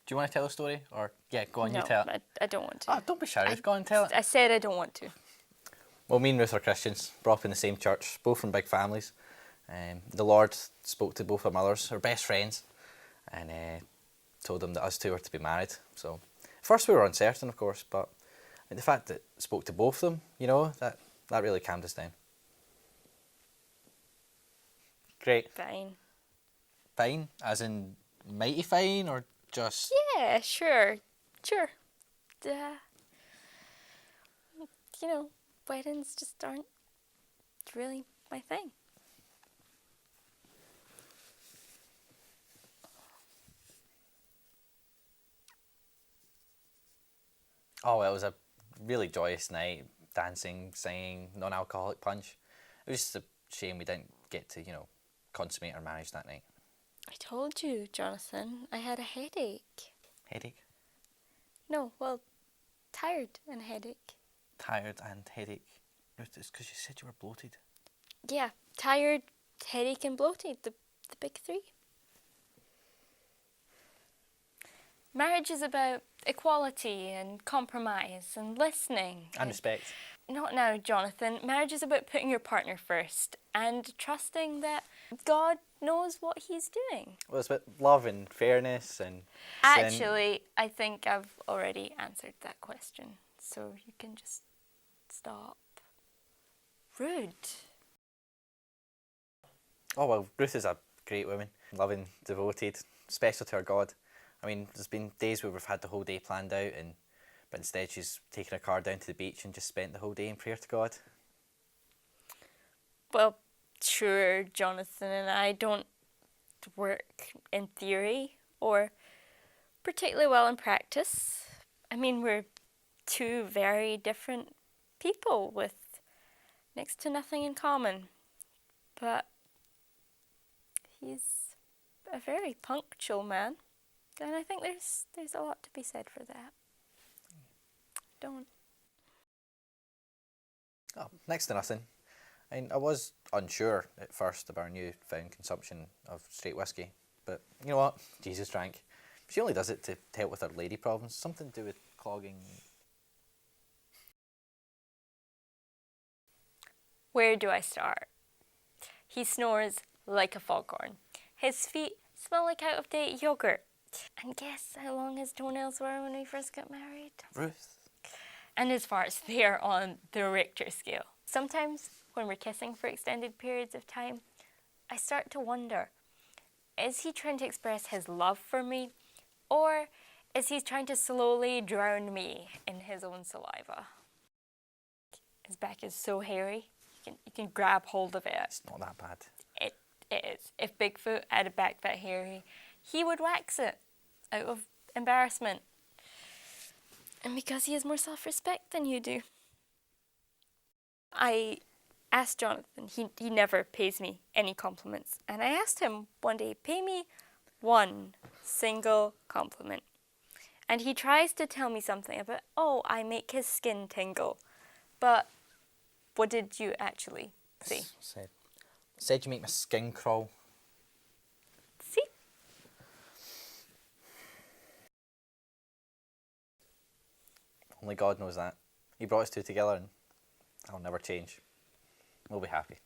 Do you want to tell a story? Or, yeah, go on, you No, tell it. I don't want to. Oh, don't be shy, go on, tell it. I said I don't want to. Well, me and Ruth are Christians, brought up in the same church, both from big families. The Lord spoke to both our mothers, our best friends, and told them that us two were to be married. So, at first we were uncertain, of course, but the fact that it spoke to both of them, you know, that really calmed us down. Great. Fine. Fine? As in mighty fine, or just... Yeah, sure. You know, weddings just aren't really my thing. Oh, well, it was a really joyous night, dancing, singing, non-alcoholic punch. It was just a shame we didn't get to, you know, consummate our marriage that night. I told you, Jonathan, I had a headache. Headache? No, well, tired and a headache. Tired and headache. Ruth, it's because you said you were bloated. Yeah, tired, headache and bloated, the big three. Marriage is about equality and compromise and listening. And respect. Not now, Jonathan. Marriage is about putting your partner first and trusting that God knows what he's doing. Well, it's about love and fairness and... Actually, I think I've already answered that question, so you can just stop. Rude. Oh, well, Ruth is a great woman, loving, devoted, special to her God. I mean, there's been days where we've had the whole day planned out, but instead she's taken her car down to the beach and just spent the whole day in prayer to God. Well, sure, Jonathan and I don't work in theory or particularly well in practice. I mean, we're two very different people with next to nothing in common. But he's a very punctual man. And I think there's a lot to be said for that. Don't. Oh, next to nothing. I was unsure at first about our newfound consumption of straight whiskey, but you know what? Jesus drank. She only does it to help with her lady problems, something to do with clogging. Where do I start? He snores like a foghorn. His feet smell like out-of-date yogurt. And guess how long his toenails were when we first got married? Ruth. And his farts, they are on the Richter scale. Sometimes when we're kissing for extended periods of time, I start to wonder, is he trying to express his love for me? Or is he trying to slowly drown me in his own saliva? His back is so hairy, you can grab hold of it. It's not that bad. It is. If Bigfoot had a back that hairy, he would wax it out of embarrassment. And because he has more self-respect than you do. I asked Jonathan, he never pays me any compliments. And I asked him one day, pay me one single compliment. And he tries to tell me something about, oh, I make his skin tingle. But what did you actually say? Said you make my skin crawl. See? Only God knows that. He brought us two together and I'll never change. We'll be happy.